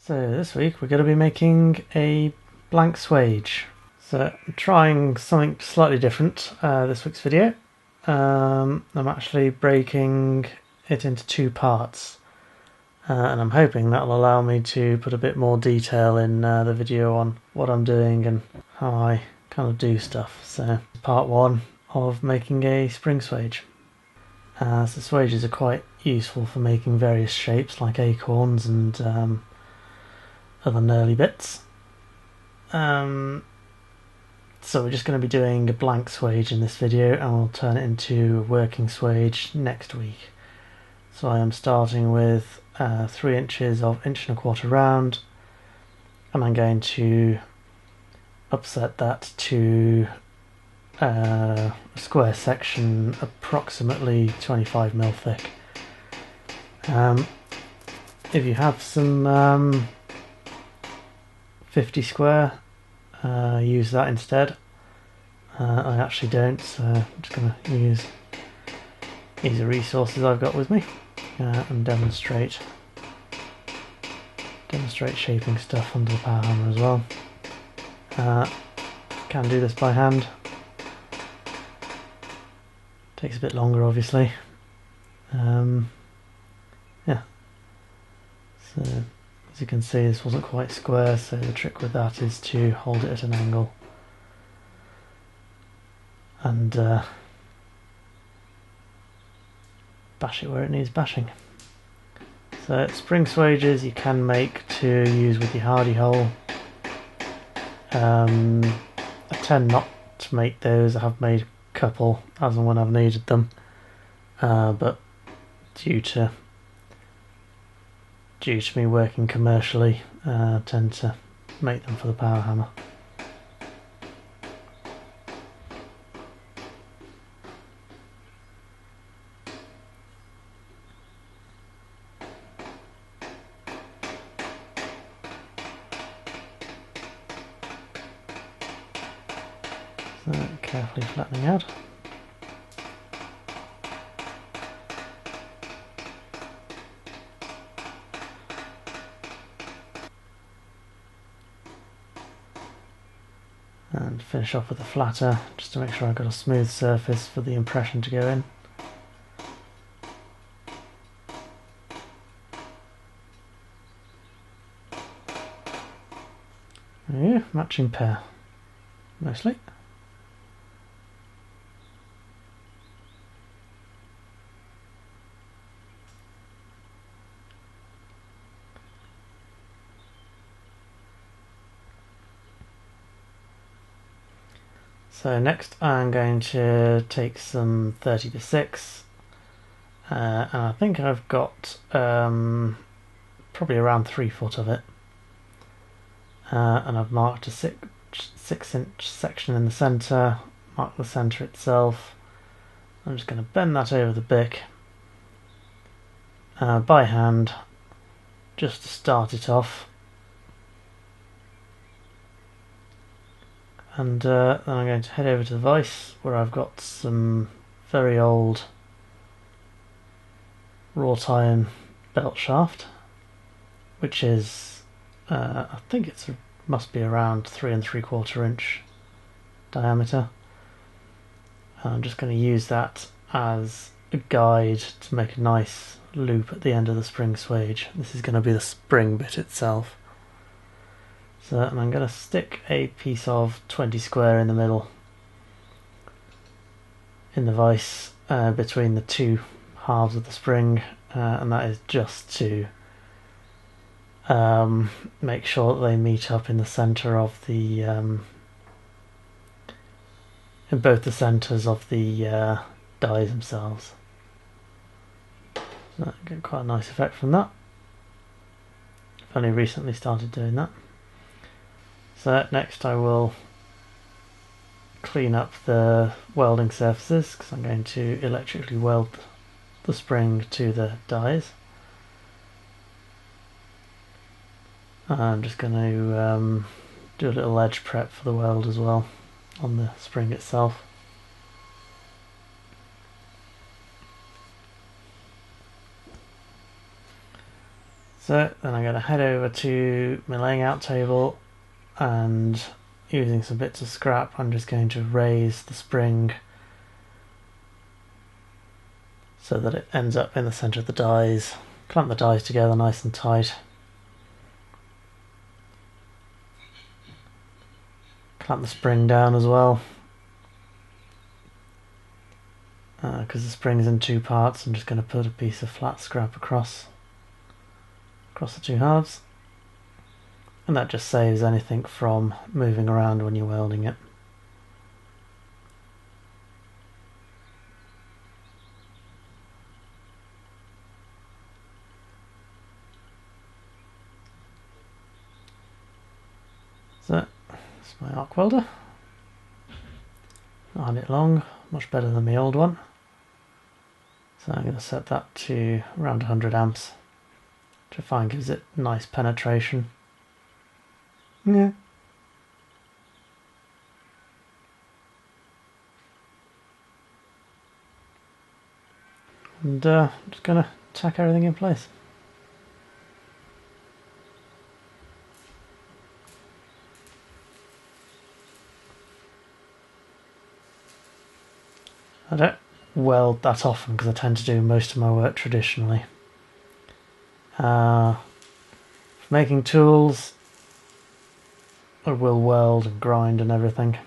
So this week we're going to be making a blank swage. So I'm trying something slightly different this week's video. I'm actually breaking it into two parts, and I'm hoping that'll allow me to put a bit more detail in the video on what I'm doing and how I kind of do stuff. So part one of making a spring swage. So swages are quite useful for making various shapes like acorns and other knurly bits. So we're just going to be doing a blank swage in this video, and we'll turn it into a working swage next week. So I am starting with 3 inches of 1¼ round, and I'm going to upset that to a square section approximately 25mm thick. If you have some 50 square, use that instead. I actually don't, so I'm just going to use the resources I've got with me and demonstrate shaping stuff under the power hammer as well. Can do this by hand. Takes a bit longer, obviously. Yeah. So as you can see, this wasn't quite square, so the trick with that is to hold it at an angle and bash it where it needs bashing. So spring swages you can make to use with your hardy hole. I tend not to make those. I have made a couple as and when I've needed them, but due to me working commercially, I tend to make them for the power hammer. So carefully flattening out. And finish off with a flatter, just to make sure I've got a smooth surface for the impression to go in. Yeah, matching pair, mostly. So next I'm going to take some 30x6, and I think I've got probably around 3 foot of it, and I've marked a 6-inch section in the centre, mark the centre itself. I'm just going to bend that over the bick by hand just to start it off. And then I'm going to head over to the vise, where I've got some very old wrought iron belt shaft, which is I think it must be around 3¾ inch diameter. And I'm just going to use that as a guide to make a nice loop at the end of the spring swage. This is going to be the spring bit itself. So, and I'm going to stick a piece of 20 square in the middle, in the vise, between the two halves of the spring, and that is just to make sure that they meet up in the centre of the, in both the centres of the dies themselves. So I get quite a nice effect from that. I've only recently started doing that. So next I will clean up the welding surfaces, because I'm going to electrically weld the spring to the dies. I'm just going to do a little edge prep for the weld as well on the spring itself. So then I'm going to head over to my laying out table, and using some bits of scrap I'm just going to raise the spring so that it ends up in the centre of the dies. Clamp the dies together nice and tight. Clamp the spring down as well, because the spring's in two parts. I'm just going to put a piece of flat scrap across the two halves, and that just saves anything from moving around when you're welding it. So that's my arc welder. I had it long, much better than my old one. So I'm going to set that to around 100 amps, which I find gives it nice penetration. Yeah. And I'm just going to tack everything in place. I don't weld that often because I tend to do most of my work traditionally. For making tools, I will weld and grind and everything.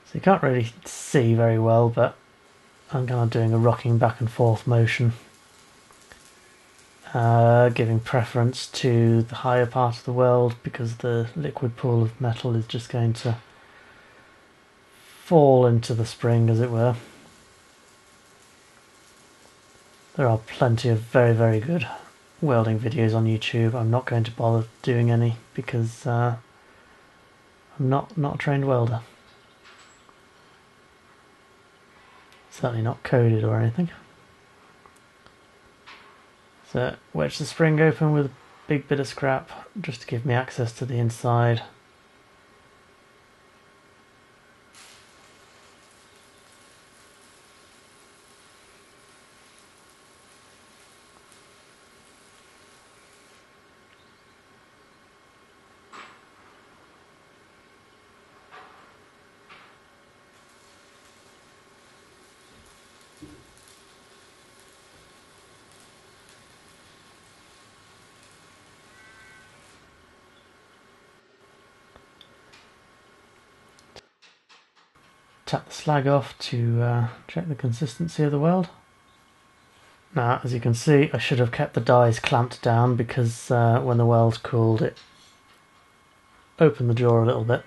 So you can't really see very well, but I'm kind of doing a rocking back and forth motion. Giving preference to the higher part of the weld because the liquid pool of metal is just going to fall into the spring, as it were. There are plenty of very, very good welding videos on YouTube. I'm not going to bother doing any because I'm not a trained welder. Certainly not coded or anything. So wedge the spring open with a big bit of scrap just to give me access to the inside. Tap the slag off to check the consistency of the weld. Now, as you can see, I should have kept the dies clamped down because when the weld cooled it opened the jaw a little bit,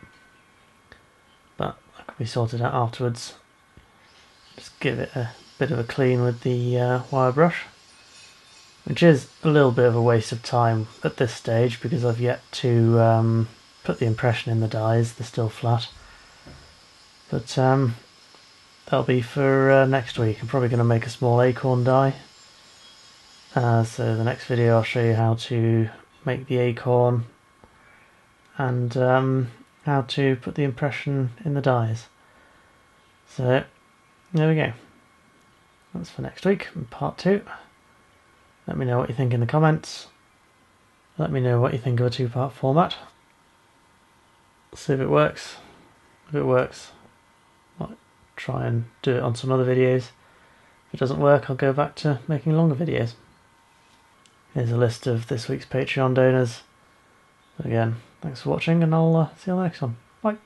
but that can be sorted out afterwards. Just give it a bit of a clean with the wire brush, which is a little bit of a waste of time at this stage because I've yet to put the impression in the dies. They're still flat. But that'll be for next week. I'm probably going to make a small acorn die. So the next video I'll show you how to make the acorn and how to put the impression in the dies. So there we go. That's for next week, part 2. Let me know what you think in the comments. Let me know what you think of a 2-part format. See if it works. If it works, I'll try and do it on some other videos. If it doesn't work, I'll go back to making longer videos. Here's a list of this week's Patreon donors. Again, thanks for watching, and I'll see you on the next one. Bye.